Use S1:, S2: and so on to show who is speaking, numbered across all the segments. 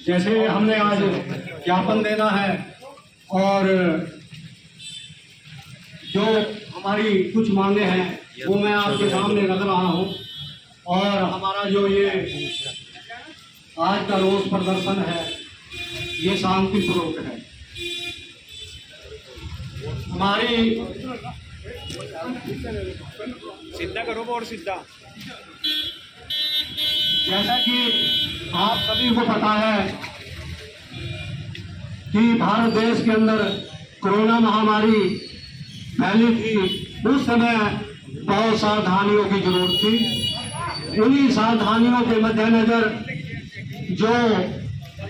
S1: जैसे हमने आज ज्ञापन देना है और जो हमारी कुछ मांगे हैं वो मैं आपके सामने रख रहा हूँ। और हमारा जो ये आज का रोष प्रदर्शन है ये शांतिपूर्वक है। हमारी
S2: सीधा करो बोर्ड सीधा।
S1: जैसा कि आप सभी को पता है कि भारत देश के अंदर कोरोना महामारी फैली थी, उस समय बहुत सावधानियों की जरूरत थी। उन्हीं सावधानियों के मद्देनजर जो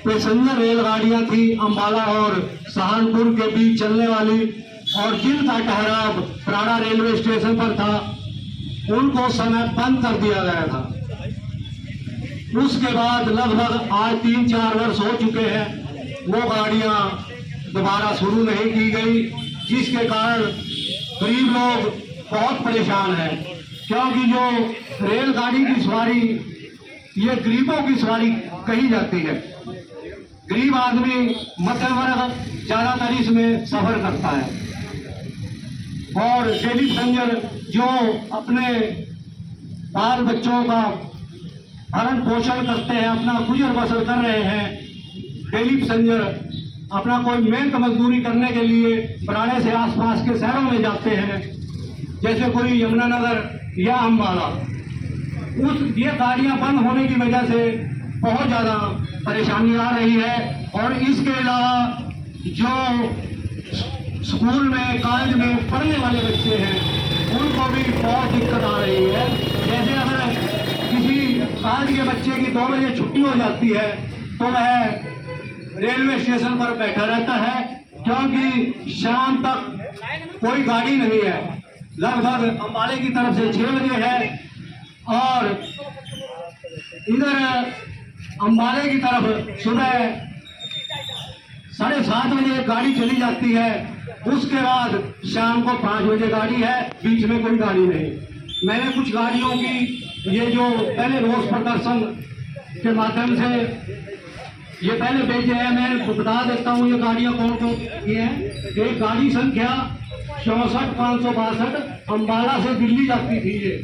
S1: पैसेंजर रेलगाड़ियां थी अंबाला और सहारनपुर के बीच चलने वाली और जिनका ठहराव प्राड़ा रेलवे स्टेशन पर था, उनको समय बंद कर दिया गया था। उसके बाद लगभग आज 3-4 वर्ष हो चुके हैं, वो गाड़ियां दोबारा शुरू नहीं की गई, जिसके कारण गरीब लोग बहुत परेशान हैं। क्योंकि जो रेलगाड़ी की सवारी ये गरीबों की सवारी कही जाती है। गरीब आदमी मध्यम वर्ग ज्यादातर इसमें सफर करता है और डेली पैसेंजर जो अपने बाल बच्चों का भरण पोषण करते हैं, अपना गुजर बसर कर रहे हैं, डेली पैसेंजर अपना कोई मेहनत मजदूरी करने के लिए प्राणे से आसपास के शहरों में जाते हैं, जैसे कोई यमुनानगर या अम्बाला। ये गाड़ियां बंद होने की वजह से बहुत ज़्यादा परेशानी आ रही है। और इसके अलावा जो स्कूल में कॉलेज में पढ़ने वाले बच्चे हैं उनको भी बहुत दिक्कत आ रही है। जैसे अगर किसी कॉलेज के बच्चे की 2 बजे छुट्टी हो जाती है तो वह रेलवे स्टेशन पर बैठा रहता है, क्योंकि शाम तक कोई गाड़ी नहीं है। लगभग अंबाले की तरफ से 6 बजे है और इधर अंबाले की तरफ सुबह 7:30 बजे गाड़ी चली जाती है। उसके बाद शाम को 5 बजे गाड़ी है, बीच में कोई गाड़ी नहीं। मैंने कुछ गाड़ियों की ये जो पहले रोष प्रदर्शन के माध्यम से ये पहले भेजे हैं, मैं बता देता हूँ ये गाड़ियाँ कौन कौन की हैं। एक गाड़ी संख्या 64,562 अंबाला से दिल्ली जाती थी ये,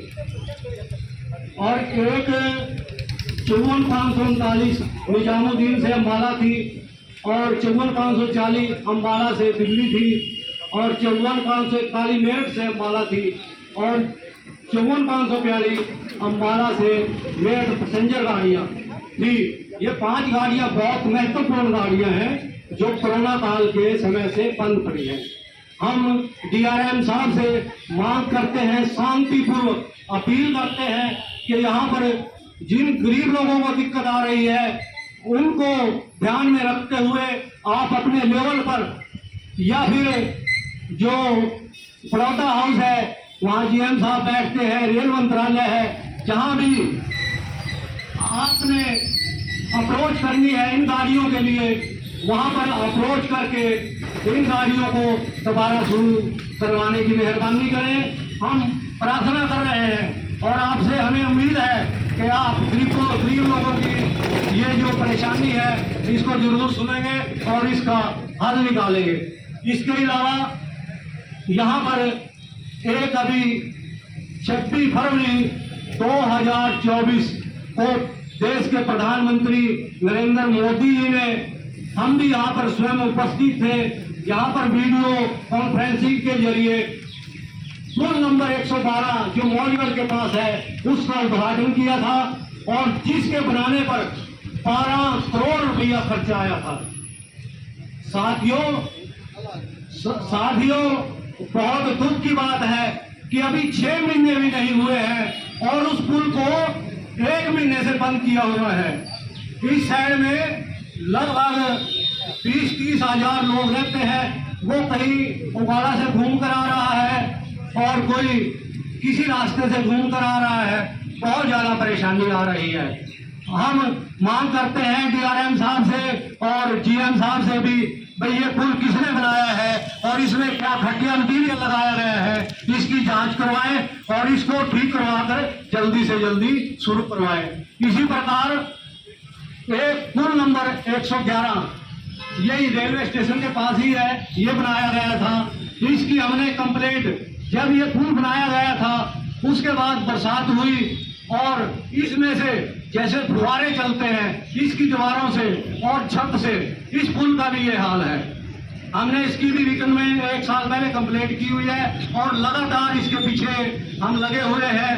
S1: और एक 54,539 निजामुद्दीन से अंबाला थी, और 54,540 अंबाला से दिल्ली थी, और 54,541 मेरठ से अंबाला थी, और 54,542 अंबाला से मेरठ पैसेंजर गाड़ियाँ थी। ये 5 गाड़ियां बहुत महत्वपूर्ण गाड़ियां हैं जो कोरोना काल के समय से बंद पड़ी हैं। हम डीआरएम साहब से मांग करते हैं, शांतिपूर्वक अपील करते हैं कि यहाँ पर जिन गरीब लोगों को दिक्कत आ रही है उनको ध्यान में रखते हुए आप अपने लेवल पर या फिर जो बड़ौदा हाउस है वहाँ जीएम साहब बैठते हैं, रेल मंत्रालय है, जहाँ भी आपने अप्रोच करनी है इन गाड़ियों के लिए, वहां पर अप्रोच करके इन गाड़ियों को दोबारा शुरू करवाने की मेहरबानी करें। हम प्रार्थना कर रहे हैं और आपसे हमें उम्मीद है कि आप गरीब लोगों की ये जो परेशानी है इसको जरूर सुनेंगे और इसका हल निकालेंगे। इसके अलावा यहाँ पर एक अभी 26 फरवरी 2024 को देश के प्रधानमंत्री नरेंद्र मोदी जी ने, हम भी यहाँ पर स्वयं उपस्थित थे, यहाँ पर वीडियो कॉन्फ्रेंसिंग के जरिए पुल नंबर 112 जो मौजगढ़ के पास है उसका उद्घाटन किया था, और जिसके बनाने पर 12 करोड़ रुपया खर्चा आया था। साथियों बहुत दुख की बात है कि अभी 6 महीने भी नहीं हुए हैं और उस पुल को 1 महीने से बंद किया हुआ है। इस साइड में लगभग 20-30 हजार लोग रहते हैं, वो कहीं अंबाला से घूम कर आ रहा है और कोई किसी रास्ते से घूम कर आ रहा है। बहुत ज्यादा परेशानी आ रही है। हम मांग करते हैं डीआरएम साहब से और जीएम साहब से भी, भाई ये पुल किसने बनाया है और इसमें क्या घटिया मटीरियल लगाया गया है, इसकी जांच करवाएं और इसको ठीक करवाकर जल्दी से जल्दी शुरू करवाएं। इसी प्रकार एक पुल नंबर 111 यही रेलवे स्टेशन के पास ही है, ये बनाया गया था। इसकी हमने कंप्लेंट, जब ये पुल बनाया गया था उसके बाद बरसात हुई और इसमें से जैसे फुहारे चलते हैं इसकी दीवारों से और छत से, इस पुल का भी ये हाल है। हमने इसकी भी रिटर्न में 1 साल पहले कंप्लेंट की हुई है और लगातार इसके पीछे हम लगे हुए हैं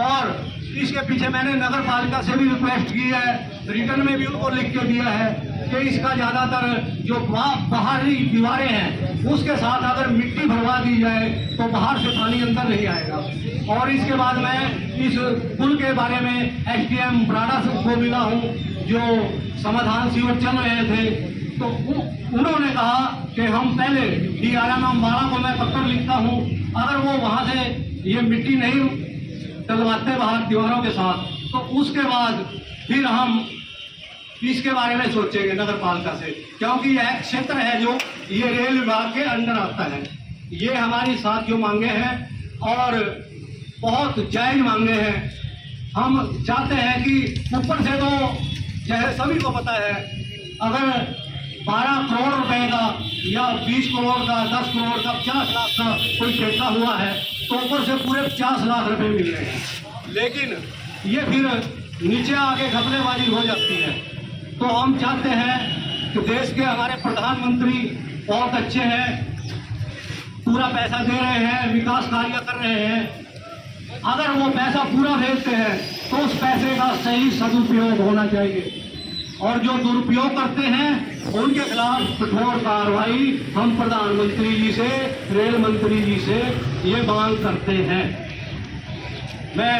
S1: और इसके पीछे मैंने नगर पालिका से भी रिक्वेस्ट की है, रिटर्न में भी उनको लिख के दिया है कि इसका ज़्यादातर जो बाहरी दीवारें हैं उसके साथ अगर मिट्टी भरवा दी जाए तो बाहर से पानी अंदर नहीं आएगा। और इसके बाद मैं इस पुल के बारे में SDM ब्राडा को मिला हूँ, जो समाधान शिविर चल रहे थे, तो उन्होंने कहा कि हम पहले DRM अम्बाला को मैं पत्र लिखता हूँ, अगर वो वहाँ से ये मिट्टी नहीं डलवाते बाहर दीवारों के साथ तो उसके बाद फिर हम इसके बारे में सोचेंगे नगर पालिका से, क्योंकि यह क्षेत्र है जो ये रेल विभाग के अंडर आता है। ये हमारी साथ जो मांगे हैं और बहुत जायज मांगे हैं। हम चाहते हैं कि ऊपर से तो जैसे सभी को पता है, अगर 12 करोड़ रुपए का या 20 करोड़ का, 10 करोड़ का, 50 लाख का कोई ठेका हुआ है तो ऊपर से पूरे 50 लाख रुपए मिल रहे हैं, लेकिन ये फिर नीचे आके घपलेबाजी हो जाती है। तो हम चाहते हैं कि देश के हमारे प्रधानमंत्री बहुत अच्छे हैं, पूरा पैसा दे रहे हैं, विकास कार्य कर रहे हैं, अगर वो पैसा पूरा भेजते हैं तो उस पैसे का सही सदुपयोग होना चाहिए और जो दुरुपयोग करते हैं उनके खिलाफ कठोर कार्रवाई हम प्रधानमंत्री जी से, रेल मंत्री जी से ये मांग करते हैं। मैं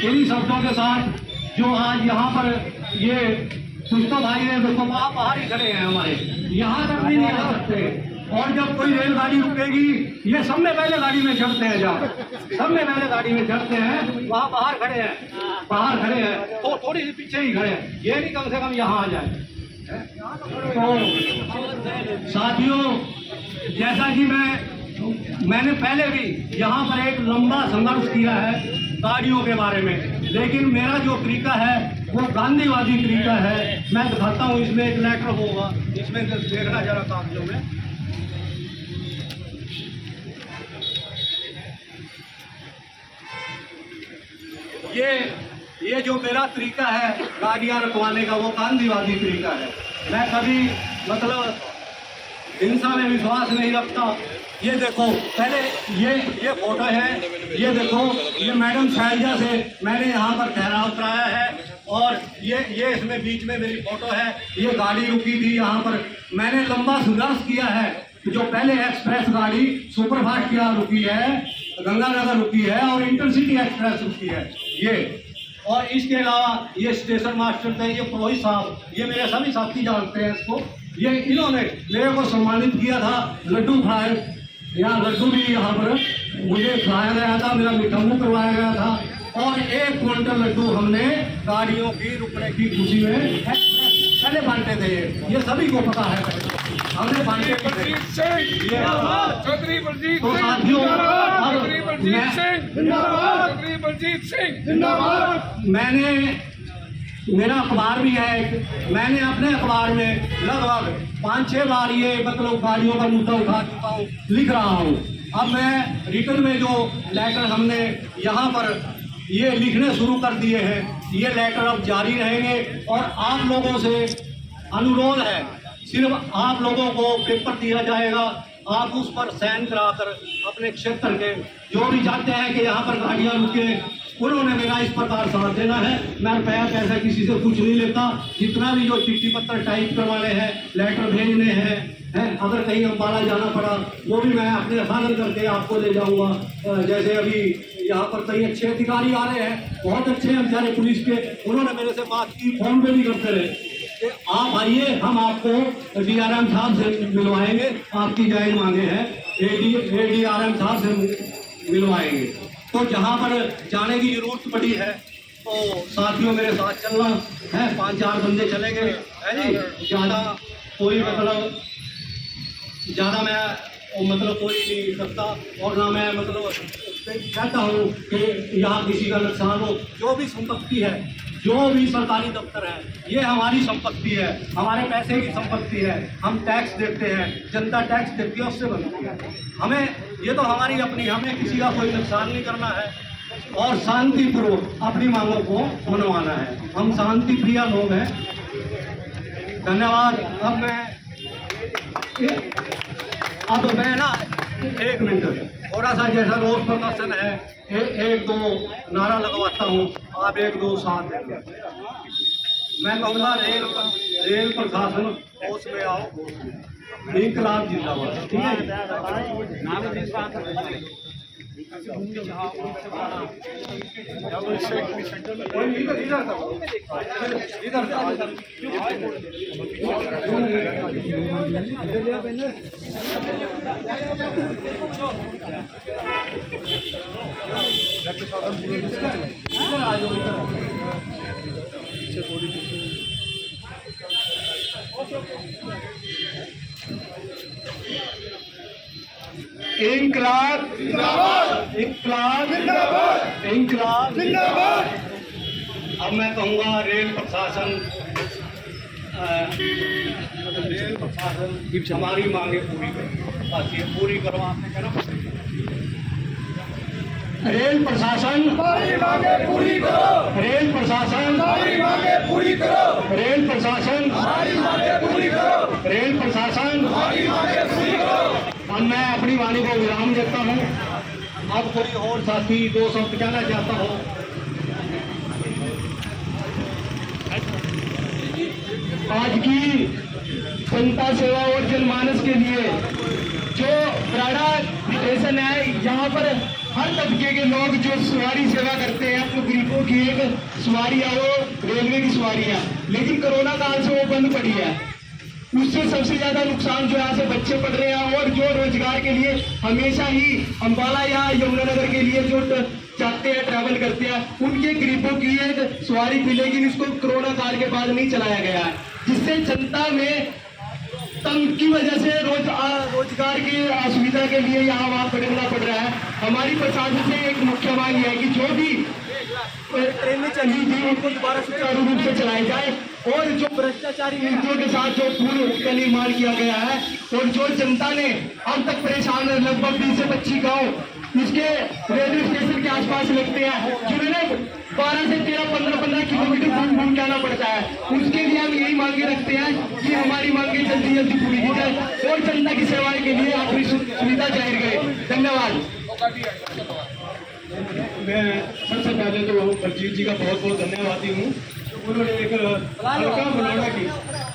S1: इन्हीं शब्दों के साथ जो आज यहाँ पर ये पुष्पा भाई ने, देखो वहाँ बाहर ही खड़े हैं हमारे, यहाँ तक भी नहीं आ सकते, और जब कोई रेलगाड़ी रुकेगी ये सब में पहले गाड़ी में चढ़ते हैं, जहाँ सब में पहले गाड़ी में चढ़ते हैं वहाँ बाहर खड़े हैं, बाहर खड़े हैं तो थोड़ी सी पीछे ही खड़े हैं, ये नहीं कम से कम यहाँ आ जाए। तो साथियों, जैसा कि मैंने पहले भी यहाँ पर एक लंबा संघर्ष किया है गाड़ियों के बारे में, लेकिन मेरा जो तरीका है वो गांधीवादी तरीका है। मैं दिखाता हूँ, इसमें एक लेटर होगा, इसमें देखना जरा कागजों में। ये जो मेरा तरीका है गाड़ियाँ रखवाने का, वो गांधीवादी तरीका है। मैं कभी मतलब हिंसा में विश्वास नहीं रखता। ये देखो, पहले ये फोटो है, ये देखो, ये मैडम शैलजा से मैंने यहाँ पर ठहराव कराया है और ये इसमें बीच में मेरी फोटो है। ये गाड़ी रुकी थी यहाँ पर, मैंने लंबा संघर्ष किया है। जो पहले एक्सप्रेस गाड़ी सुपरफास्ट की रुकी है, गंगानगर रुकी है और इंटरसिटी एक्सप्रेस रुकी है ये, और इसके अलावा ये स्टेशन मास्टर थे, ये पुरोहित साहब, ये मेरे सभी साथी जानते हैं इसको। ये इन्होंने मेरे को सम्मानित किया था, लड्डू खाए, यहाँ लड्डू भी यहाँ पर मुझे खिलाया गया था, मेरा मीठा मुँह करवाया गया था और 1 क्विंटल लड्डू हमने गाड़ियों की रुकने की खुशी में एक्सप्रेस पहले बांटे थे। ये सभी को पता है, हमने बांटे थे। तो साथियों, मेरा अखबार भी है, मैंने अपने अखबार में लगभग 5-6 बार ये मतलब गाड़ियों का मुद्दा उठा चुका हूँ, लिख रहा हूँ। अब मैं रिटर्न में जो लेटर हमने यहाँ पर ये लिखने शुरू कर दिए हैं, ये लेटर अब जारी रहेंगे और आप लोगों से अनुरोध है, सिर्फ आप लोगों को पेपर दिया जाएगा, आप उस पर साइन कराकर अपने क्षेत्र के जो भी चाहते हैं कि यहाँ पर गाड़ियाँ रुके, उन्होंने मेरा इस प्रकार साथ देना है। मैं रुपया पैसा किसी से कुछ नहीं लेता, जितना भी जो चिट्ठी पत्र टाइप करवाने हैं, लेटर भेजने हैं, अगर कहीं अम्बाला जाना पड़ा वो भी मैं अपने साधन करके आपको ले जाऊंगा। जैसे अभी यहाँ पर कई अच्छे अधिकारी आ रहे हैं, बहुत अच्छे हैं बेचारे पुलिस के, उन्होंने मेरे से बात की, फोन पे भी करते रहे कि आप आइए, हम आपको DRM साहब से मिलवाएंगे, आपकी जायज मांगे हैं, ADRM साहब से मिलवाएंगे। तो जहाँ पर जाने की जरूरत पड़ी है तो साथियों मेरे साथ चलना है, 5-4 बंदे चलेंगे, है जी। ज़्यादा मैं मतलब कोई नहीं करता और ना मैं मतलब चाहता हूँ कि यहाँ किसी का नुकसान हो। जो भी संपत्ति है, जो भी सरकारी दफ्तर है ये हमारी संपत्ति है, हमारे पैसे की संपत्ति है। हम टैक्स देते हैं, जनता टैक्स देती है, उससे बनती है। हमें ये तो हमारी अपनी, हमें किसी का कोई नुकसान नहीं करना है और शांतिपूर्वक अपनी मांगों को मनवाना है। हम शांति प्रिय लोग हैं। धन्यवाद। अब मैं ना 1 मिनट थोड़ा सा जैसा रोज प्रदर्शन है, एक दो नारा लगवाता हूँ, आप 1 2 साथ देंगे। मैं कहूँगा रेल प्रशासन होश में आओ, इंकलाब जिंदाबाद। ठीक है, इंकलाब जिंदाबाद, इंकलाब जिंदाबाद, इंकलाब जिंदाबाद। अब मैं कहूँगा रेल प्रशासन हमारी मांगे पूरी करो, बस ये पूरी करो। आपने कहना रेल प्रशासन हमारी मांगे पूरी करो, रेल प्रशासन हमारी मांगे पूरी करो, रेल प्रशासन हमारी मांगे पूरी करो, रेल प्रशासन हमारी मांगे पूरी करो। अब मैं अपनी वाणी को विराम देता हूँ। अब कोई और साथी 2 शब्द कहना चाहता हो। आज की जनता सेवा और जनमानस के लिए जो बराड़ा स्टेशन है, यहाँ पर हर तबके के लोग जो सवारी सेवा करते हैं, अपने गरीबों की एक सवारी है वो रेलवे की सवारी है, लेकिन कोरोना काल से वो बंद पड़ी है। उससे सबसे ज्यादा नुकसान जो यहाँ से बच्चे पढ़ रहे हैं और जो रोजगार के लिए हमेशा ही अंबाला या यमुनानगर के लिए जो जाते हैं, ट्रैवल करते हैं, उनके गरीबों की एक सवारी थी, लेकिन इसको कोरोना काल के बाद नहीं चलाया गया है, जिससे जनता में तंग की वजह से रोजगार की असुविधा के लिए यहाँ वहाँ भटकना पड़ रहा है। हमारी प्रशासन से एक मुख्य मांग है कि जो भी ट्रेनें चली थी उनको दोबारा सुचारू रूप से चलाई जाए और जो भ्रष्टाचारी नीतियों के साथ जो पुल का निर्माण किया गया है और जो जनता ने अब तक परेशान है, लगभग 20 से 25 गाँव इसके रेलवे स्टेशन के आसपास लगते हैं, जिन्होंने 12 से 13-15 किलोमीटर घूम घूम के आना पड़ता है। उसके लिए हम यही मांगे रखते हैं कि हमारी मांगे जल्दी जल्दी पूरी की जाए और जनता की सेवा के लिए अपनी सुविधा जाहिर करें। धन्यवाद। मैं सबसे पहले तो बलजीत जी का बहुत बहुत धन्यवादी हूँ। उन्होंने एक हल्का मुलाना की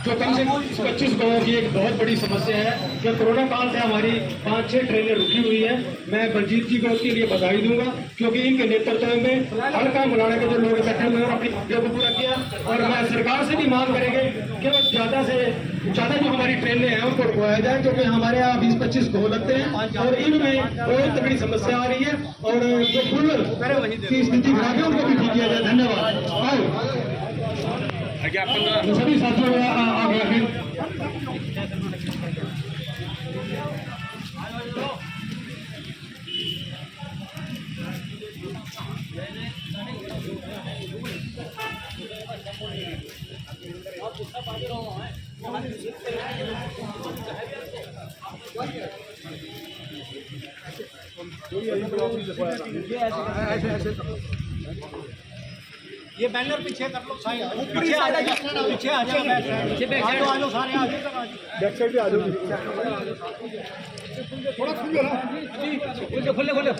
S1: जो कम से कम 25 गाँव की एक बहुत बड़ी समस्या है, जो कोरोना काल से हमारी 5-6 ट्रेनें रुकी हुई है। मैं बलजीत जी को उसके लिए बधाई दूंगा, क्योंकि इनके नेतृत्व में हल्का मुलाना के जो लोग इकट्ठे हुए और अपनी मांगों को पूरा किया। और मैं सरकार से भी मांग करेंगे कि वो ज़्यादा से ज़्यादा जो हमारी ट्रेनें हैं उनको रुकवाया जाए, क्योंकि हमारे यहाँ 20-25 गाँव लगते हैं और इनमें बहुत तगड़ी समस्या आ रही है और जो पुल की स्थिति खराब है उनको भी ठीक किया जाए। धन्यवाद। सभी साथियों आगे ये बैनर पीछे कर लो, पीछे आ जाओ, पीछे आ जाओ, आ जाओ सारे, आ जाओ बैक साइड पे आ जाओ। थोड़ा खुले ना, खुले खुले